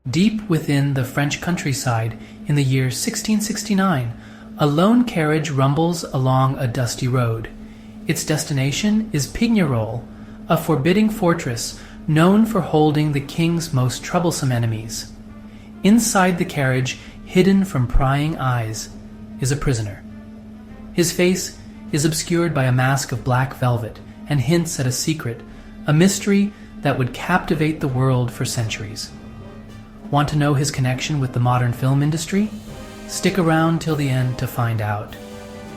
Deep within the French countryside, in the year 1669, a lone carriage rumbles along a dusty road. Its destination is Pignerol, a forbidding fortress known for holding the king's most troublesome enemies. Inside the carriage, hidden from prying eyes, is a prisoner. His face is obscured by a mask of black velvet and hints at a secret, a mystery that would captivate the world for centuries. Want to know his connection with the modern film industry? Stick around till the end to find out.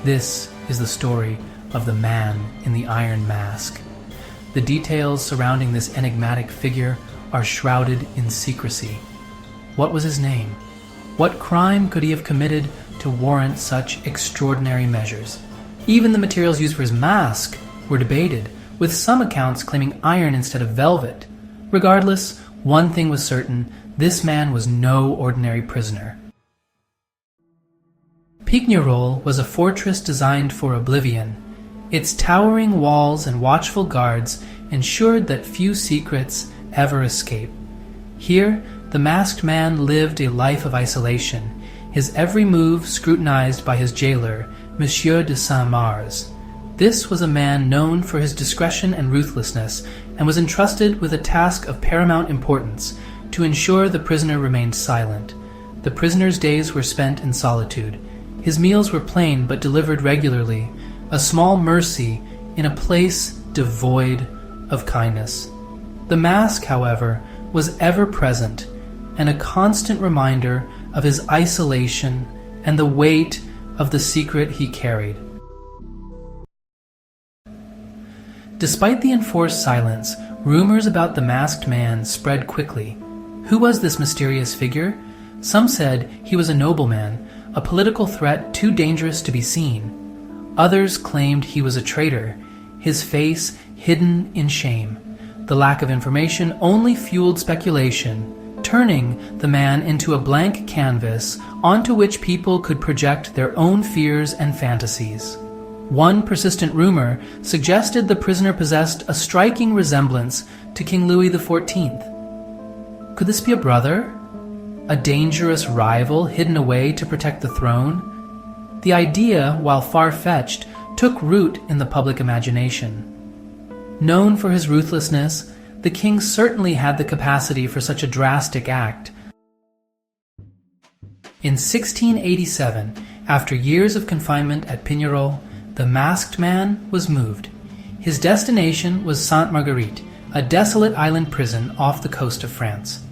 This is the story of the man in the iron mask. The details surrounding this enigmatic figure are shrouded in secrecy. What was his name? What crime could he have committed to warrant such extraordinary measures? Even the materials used for his mask were debated, with some accounts claiming iron instead of velvet. Regardless, one thing was certain: this man was no ordinary prisoner. Pignerol was a fortress designed for oblivion. Its towering walls and watchful guards ensured that few secrets ever escape. Here, the masked man lived a life of isolation, his every move scrutinized by his jailer, Monsieur de Saint-Mars. This was a man known for his discretion and ruthlessness, and was entrusted with a task of paramount importance: to ensure the prisoner remained silent. The prisoner's days were spent in solitude. His meals were plain but delivered regularly, a small mercy in a place devoid of kindness. The mask, however, was ever present, and a constant reminder of his isolation and the weight of the secret he carried. Despite the enforced silence, rumors about the masked man spread quickly. Who was this mysterious figure? Some said he was a nobleman, a political threat too dangerous to be seen. Others claimed he was a traitor, his face hidden in shame. The lack of information only fueled speculation, turning the man into a blank canvas onto which people could project their own fears and fantasies. One persistent rumor suggested the prisoner possessed a striking resemblance to King Louis XIV. Could this be a brother? A dangerous rival hidden away to protect the throne? The idea, while far-fetched, took root in the public imagination. Known for his ruthlessness, the king certainly had the capacity for such a drastic act. In 1687, after years of confinement at Pignerol, the masked man was moved. His destination was Sainte Marguerite, a desolate island prison off the coast of France.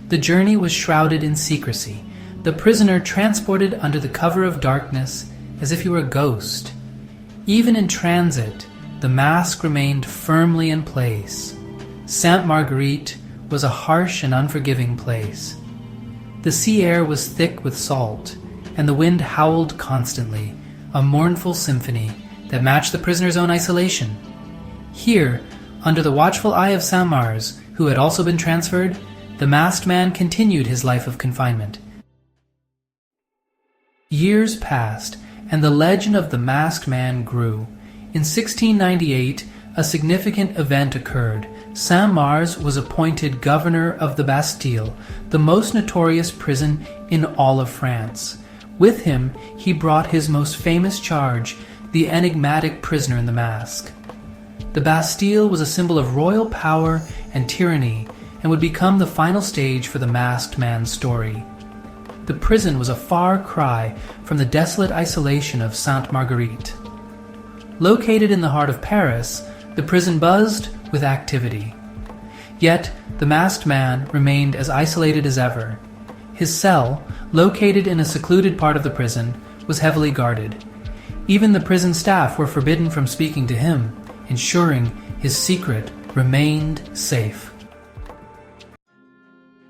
The journey was shrouded in secrecy, the prisoner transported under the cover of darkness as if he were a ghost. Even in transit, the mask remained firmly in place. Sainte Marguerite was a harsh and unforgiving place. The sea air was thick with salt, and the wind howled constantly, a mournful symphony that matched the prisoner's own isolation. Here, under the watchful eye of Saint-Mars, who had also been transferred, the masked man continued his life of confinement. Years passed, and the legend of the masked man grew. In 1698, a significant event occurred. Saint-Mars was appointed governor of the Bastille, the most notorious prison in all of France. With him, he brought his most famous charge, the enigmatic prisoner in the mask. The Bastille was a symbol of royal power and tyranny, and would become the final stage for the masked man's story. The prison was a far cry from the desolate isolation of Sainte Marguerite. Located in the heart of Paris, the prison buzzed with activity. Yet, the masked man remained as isolated as ever. His cell, located in a secluded part of the prison, was heavily guarded. Even the prison staff were forbidden from speaking to him, ensuring his secret remained safe.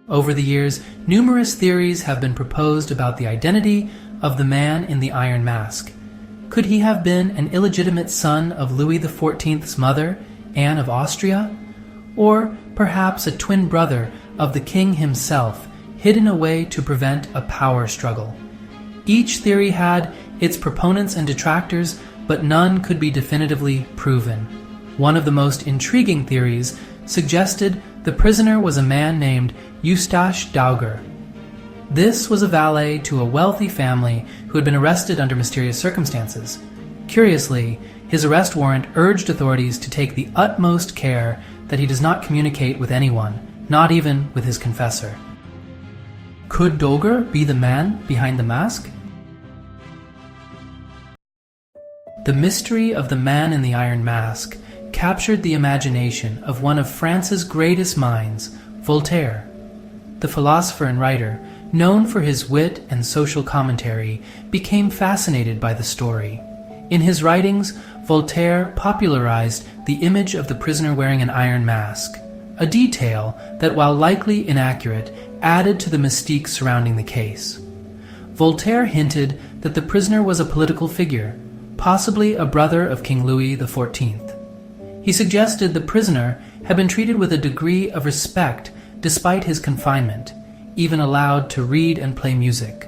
Over the years, numerous theories have been proposed about the identity of the man in the iron mask. Could he have been an illegitimate son of Louis XIV's mother, Anne of Austria? Or perhaps a twin brother of the king himself, hidden away to prevent a power struggle? Each theory had its proponents and detractors, but none could be definitively proven. One of the most intriguing theories suggested the prisoner was a man named Eustache Dauger. This was a valet to a wealthy family who had been arrested under mysterious circumstances. Curiously, his arrest warrant urged authorities to take the utmost care that he does not communicate with anyone, not even with his confessor. Could Dauger be the man behind the mask? The mystery of the man in the iron mask captured the imagination of one of France's greatest minds, Voltaire. The philosopher and writer, known for his wit and social commentary, became fascinated by the story. In his writings, Voltaire popularized the image of the prisoner wearing an iron mask, a detail that, while likely inaccurate, added to the mystique surrounding the case. Voltaire hinted that the prisoner was a political figure, possibly a brother of King Louis XIV. He suggested the prisoner had been treated with a degree of respect despite his confinement, even allowed to read and play music.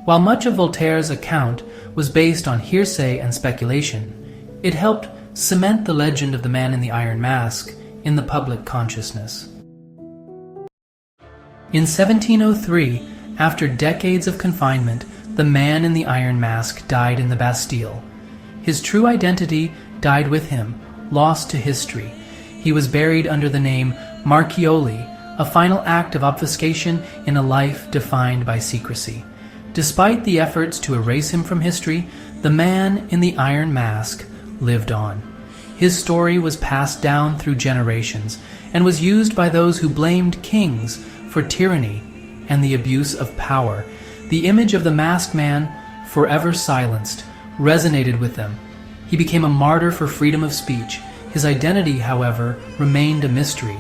While much of Voltaire's account was based on hearsay and speculation, it helped cement the legend of the man in the iron mask in the public consciousness. In 1703, after decades of confinement, the man in the iron mask died in the Bastille. His true identity died with him, lost to history. He was buried under the name Marchioli, a final act of obfuscation in a life defined by secrecy. Despite the efforts to erase him from history, the man in the iron mask lived on. His story was passed down through generations and was used by those who blamed kings for tyranny and the abuse of power. The image of the masked man, forever silenced, resonated with them. He became a martyr for freedom of speech. His identity, however, remained a mystery.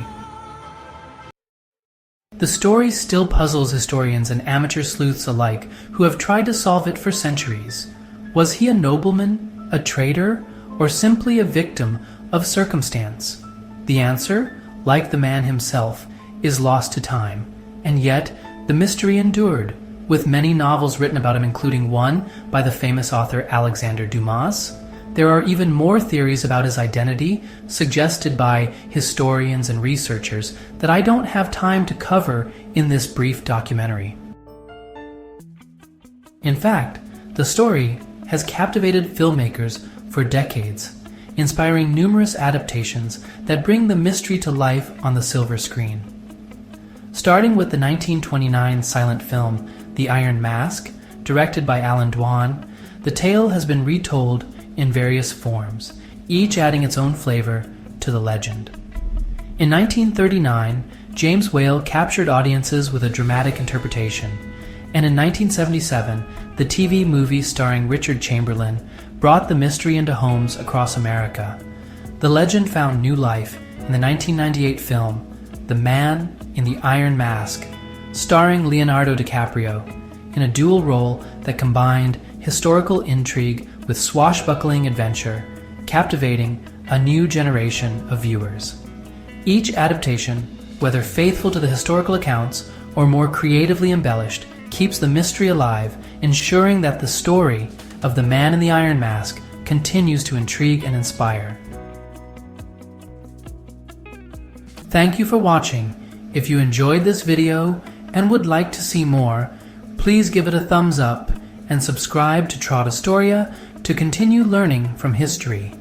The story still puzzles historians and amateur sleuths alike who have tried to solve it for centuries. Was he a nobleman, a traitor, or simply a victim of circumstance? The answer, like the man himself, is lost to time, and yet the mystery endured, with many novels written about him, including one by the famous author Alexandre Dumas. There are even more theories about his identity, suggested by historians and researchers, that I don't have time to cover in this brief documentary. In fact, the story has captivated filmmakers for decades, inspiring numerous adaptations that bring the mystery to life on the silver screen. Starting with the 1929 silent film The Iron Mask, directed by Alan Dwan, the tale has been retold in various forms, each adding its own flavor to the legend. In 1939, James Whale captured audiences with a dramatic interpretation, and in 1977, the TV movie starring Richard Chamberlain brought the mystery into homes across America. The legend found new life in the 1998 film The Man in the Iron Mask, starring Leonardo DiCaprio, in a dual role that combined historical intrigue with swashbuckling adventure, captivating a new generation of viewers. Each adaptation, whether faithful to the historical accounts or more creatively embellished, keeps the mystery alive, ensuring that the story of the man in the iron mask continues to intrigue and inspire. Thank you for watching. If you enjoyed this video and would like to see more, please give it a thumbs up and subscribe to Trot Historia to continue learning from history.